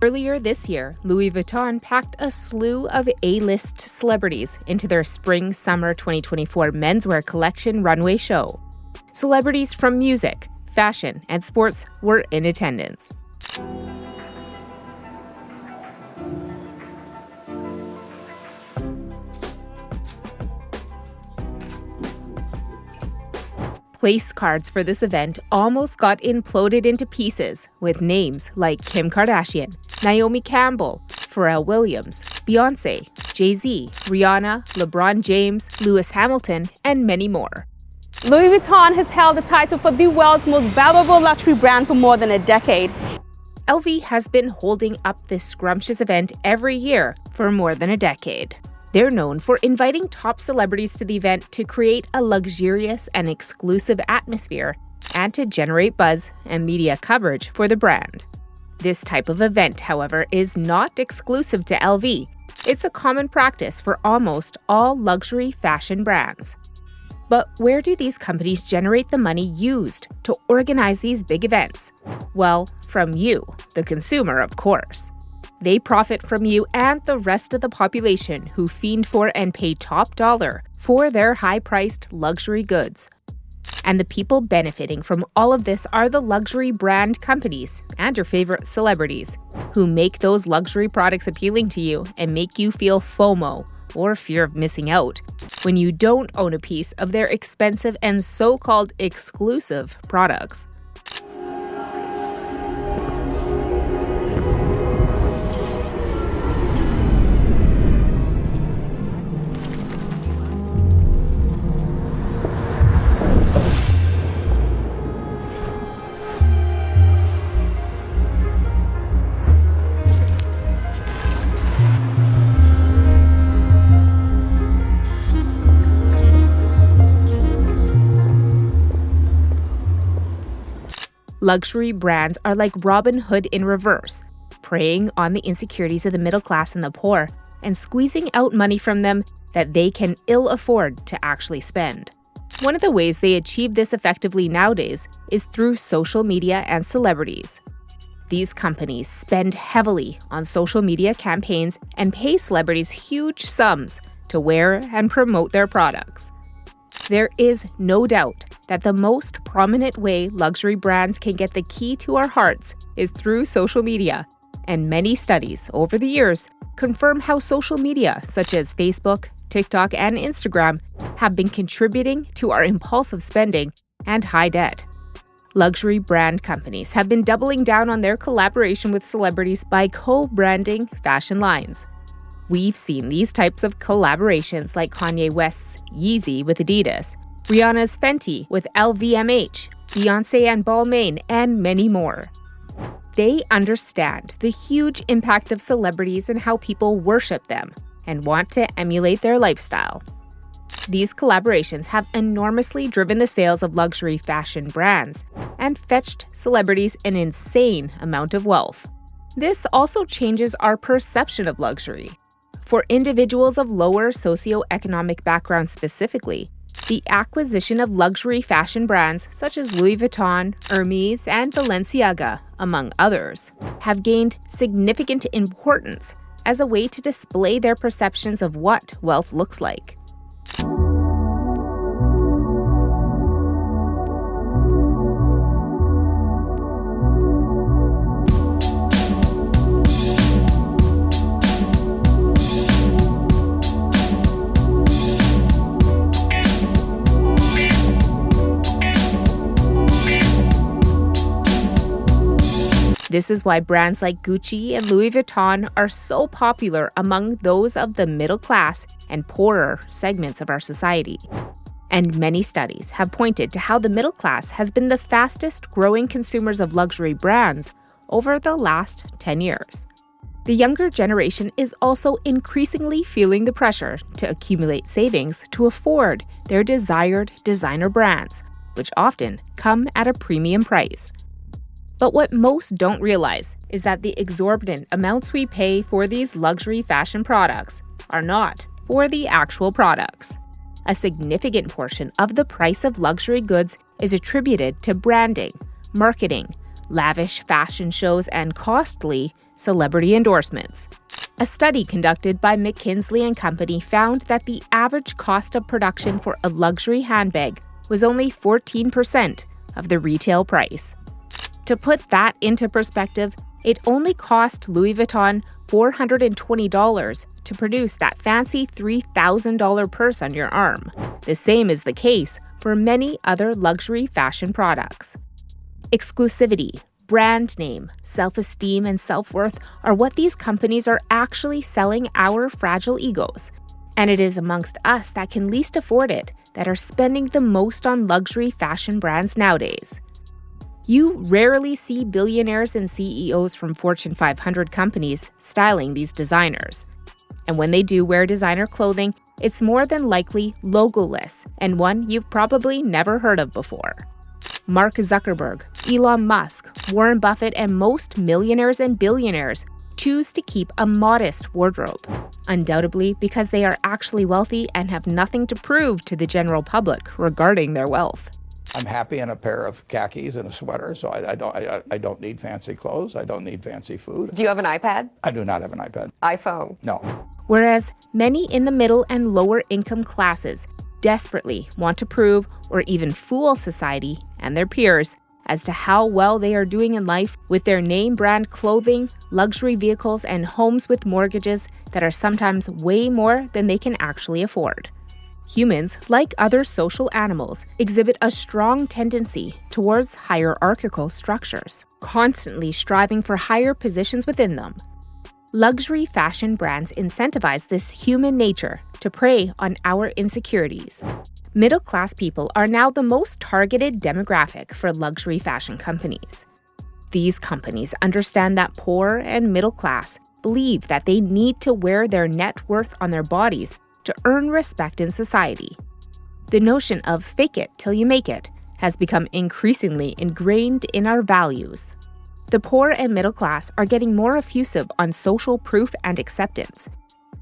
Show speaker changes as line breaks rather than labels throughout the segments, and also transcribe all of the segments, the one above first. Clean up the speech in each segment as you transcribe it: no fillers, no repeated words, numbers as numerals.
Earlier this year, Louis Vuitton packed a slew of A-list celebrities into their Spring-Summer 2024 menswear collection runway show. Celebrities from music, fashion, and sports were in attendance. Place cards for this event almost got imploded into pieces with names like Kim Kardashian, Naomi Campbell, Pharrell Williams, Beyoncé, Jay-Z, Rihanna, LeBron James, Lewis Hamilton, and many more.
Louis Vuitton has held the title for the world's most valuable luxury brand for more than a decade.
LV has been holding up this scrumptious event every year for more than a decade. They're known for inviting top celebrities to the event to create a luxurious and exclusive atmosphere and to generate buzz and media coverage for the brand. This type of event, however, is not exclusive to LV. It's a common practice for almost all luxury fashion brands. But where do these companies generate the money used to organize these big events? Well, from you, the consumer, of course. They profit from you and the rest of the population who fiend for and pay top dollar for their high-priced luxury goods. And the people benefiting from all of this are the luxury brand companies and your favorite celebrities who make those luxury products appealing to you and make you feel FOMO, or fear of missing out, when you don't own a piece of their expensive and so-called exclusive products. Luxury brands are like Robin Hood in reverse, preying on the insecurities of the middle class and the poor, and squeezing out money from them that they can ill afford to actually spend. One of the ways they achieve this effectively nowadays is through social media and celebrities. These companies spend heavily on social media campaigns and pay celebrities huge sums to wear and promote their products. There is no doubt that the most prominent way luxury brands can get the key to our hearts is through social media, and many studies over the years confirm how social media, such as Facebook, TikTok, and Instagram, have been contributing to our impulsive spending and high debt. Luxury brand companies have been doubling down on their collaboration with celebrities by co-branding fashion lines. We've seen these types of collaborations like Kanye West's Yeezy with Adidas, Rihanna's Fenty with LVMH, Beyoncé and Balmain, and many more. They understand the huge impact of celebrities and how people worship them and want to emulate their lifestyle. These collaborations have enormously driven the sales of luxury fashion brands and fetched celebrities an insane amount of wealth. This also changes our perception of luxury. For individuals of lower socioeconomic backgrounds specifically, the acquisition of luxury fashion brands such as Louis Vuitton, Hermes, and Balenciaga, among others, have gained significant importance as a way to display their perceptions of what wealth looks like. This is why brands like Gucci and Louis Vuitton are so popular among those of the middle class and poorer segments of our society. And many studies have pointed to how the middle class has been the fastest growing consumers of luxury brands over the last 10 years. The younger generation is also increasingly feeling the pressure to accumulate savings to afford their desired designer brands, which often come at a premium price. But what most don't realize is that the exorbitant amounts we pay for these luxury fashion products are not for the actual products. A significant portion of the price of luxury goods is attributed to branding, marketing, lavish fashion shows, and costly celebrity endorsements. A study conducted by McKinsey and Company found that the average cost of production for a luxury handbag was only 14% of the retail price. To put that into perspective, it only cost Louis Vuitton $420 to produce that fancy $3,000 purse on your arm. The same is the case for many other luxury fashion products. Exclusivity, brand name, self-esteem, and self-worth are what these companies are actually selling our fragile egos. And it is amongst us that can least afford it that are spending the most on luxury fashion brands nowadays. You rarely see billionaires and CEOs from Fortune 500 companies styling these designers. And when they do wear designer clothing, it's more than likely logoless and one you've probably never heard of before. Mark Zuckerberg, Elon Musk, Warren Buffett, and most millionaires and billionaires choose to keep a modest wardrobe, undoubtedly because they are actually wealthy and have nothing to prove to the general public regarding their wealth.
I'm happy in a pair of khakis and a sweater, so I don't need fancy clothes. I don't need fancy food.
Do you have an iPad?
I do not have an iPad.
iPhone?
No.
Whereas many in the middle and lower income classes desperately want to prove or even fool society and their peers as to how well they are doing in life with their name brand clothing, luxury vehicles, and homes with mortgages that are sometimes way more than they can actually afford. Humans, like other social animals, exhibit a strong tendency towards hierarchical structures, constantly striving for higher positions within them. Luxury fashion brands incentivize this human nature to prey on our insecurities. Middle-class people are now the most targeted demographic for luxury fashion companies. These companies understand that poor and middle class believe that they need to wear their net worth on their bodies to earn respect in society. The notion of fake it till you make it has become increasingly ingrained in our values. The poor and middle class are getting more effusive on social proof and acceptance.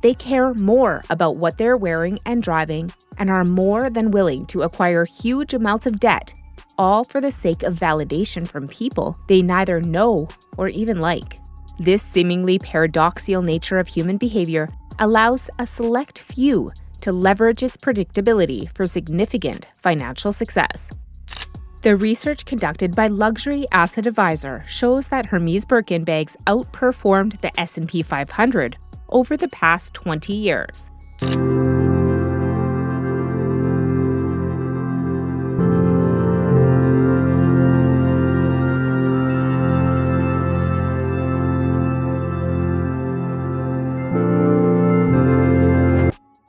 They care more about what they're wearing and driving and are more than willing to acquire huge amounts of debt, all for the sake of validation from people they neither know or even like. This seemingly paradoxical nature of human behavior allows a select few to leverage its predictability for significant financial success. The research conducted by Luxury Asset Advisor shows that Hermes Birkin bags outperformed the S&P 500 over the past 20 years.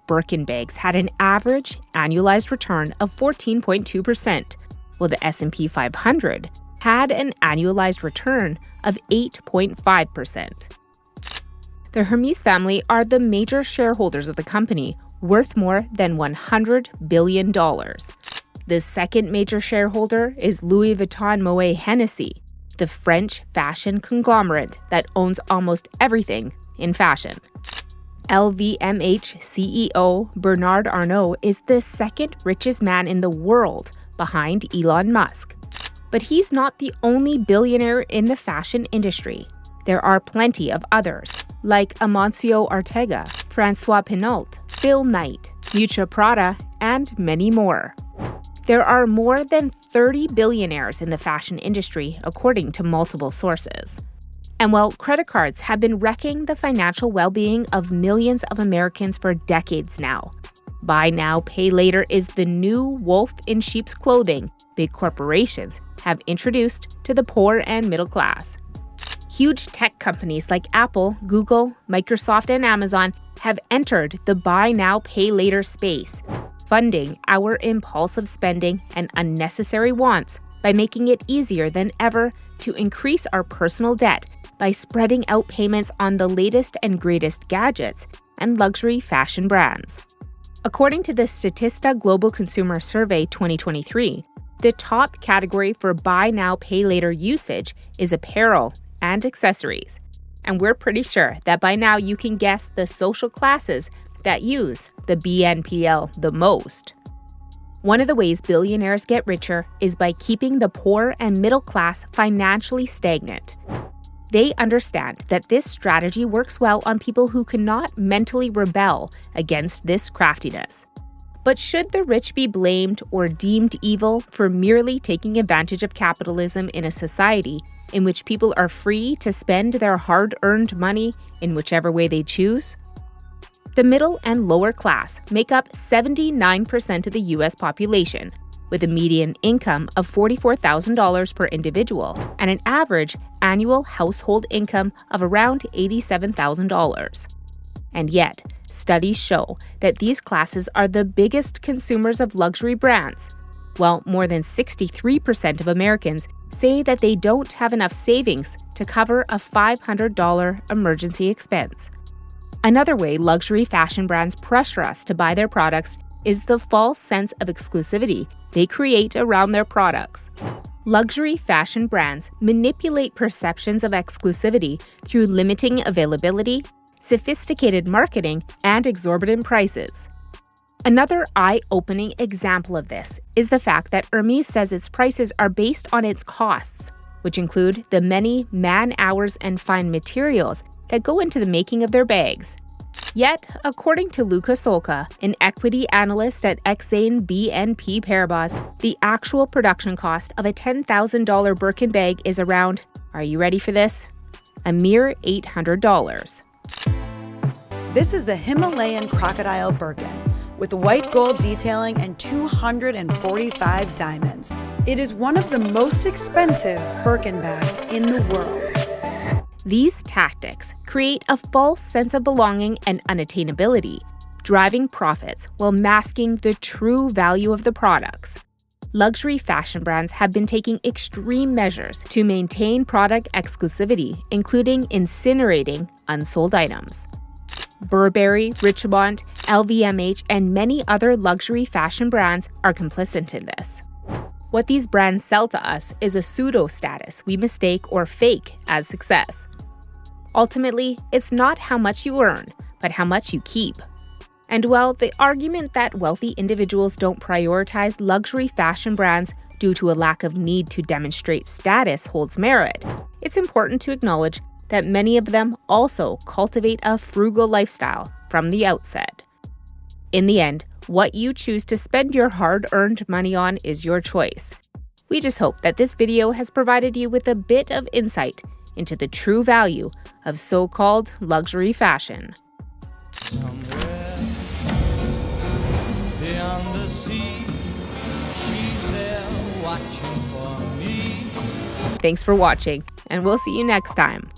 Birkin bags had an average annualized return of 14.2%, while the S&P 500 had an annualized return of 8.5%. The Hermes family are the major shareholders of the company, worth more than $100 billion. The second major shareholder is Louis Vuitton Moet Hennessy, the French fashion conglomerate that owns almost everything in fashion. LVMH CEO Bernard Arnault is the second richest man in the world behind Elon Musk. But he's not the only billionaire in the fashion industry. There are plenty of others, like Amancio Ortega, Francois Pinault, Phil Knight, Miuccia Prada, and many more. There are more than 30 billionaires in the fashion industry, according to multiple sources. And while credit cards have been wrecking the financial well-being of millions of Americans for decades now, buy now, pay later is the new wolf in sheep's clothing big corporations have introduced to the poor and middle class. Huge tech companies like Apple, Google, Microsoft, and Amazon have entered the buy now, pay later space, funding our impulsive spending and unnecessary wants by making it easier than ever to increase our personal debt by spreading out payments on the latest and greatest gadgets and luxury fashion brands. According to the Statista Global Consumer Survey 2023, the top category for buy now, pay later usage is apparel and accessories. And we're pretty sure that by now you can guess the social classes that use the BNPL the most. One of the ways billionaires get richer is by keeping the poor and middle class financially stagnant. They understand that this strategy works well on people who cannot mentally rebel against this craftiness. But should the rich be blamed or deemed evil for merely taking advantage of capitalism in a society in which people are free to spend their hard-earned money in whichever way they choose? The middle and lower class make up 79% of the U.S. population, with a median income of $44,000 per individual and an average annual household income of around $87,000. And yet, studies show that these classes are the biggest consumers of luxury brands, while more than 63% of Americans say that they don't have enough savings to cover a $500 emergency expense. Another way luxury fashion brands pressure us to buy their products is the false sense of exclusivity they create around their products. Luxury fashion brands manipulate perceptions of exclusivity through limiting availability, sophisticated marketing, and exorbitant prices. Another eye-opening example of this is the fact that Hermès says its prices are based on its costs, which include the many man-hours and fine materials that go into the making of their bags. Yet, according to Luca Solca, an equity analyst at Exane BNP Paribas, the actual production cost of a $10,000 Birkin bag is around, are you ready for this? A mere $800.
This is the Himalayan crocodile Birkin with white gold detailing and 245 diamonds. It is one of the most expensive Birkin bags in the world.
These tactics create a false sense of belonging and unattainability, driving profits while masking the true value of the products. Luxury fashion brands have been taking extreme measures to maintain product exclusivity, including incinerating unsold items. Burberry, Richemont, LVMH, and many other luxury fashion brands are complicit in this. What these brands sell to us is a pseudo-status we mistake or fake as success. Ultimately, it's not how much you earn, but how much you keep. And while the argument that wealthy individuals don't prioritize luxury fashion brands due to a lack of need to demonstrate status holds merit, it's important to acknowledge that many of them also cultivate a frugal lifestyle from the outset. In the end, what you choose to spend your hard-earned money on is your choice. We just hope that this video has provided you with a bit of insight into the true value of so-called luxury fashion.
Somewhere beyond the sea, she's there watching for me.
Thanks for watching, and we'll see you next time.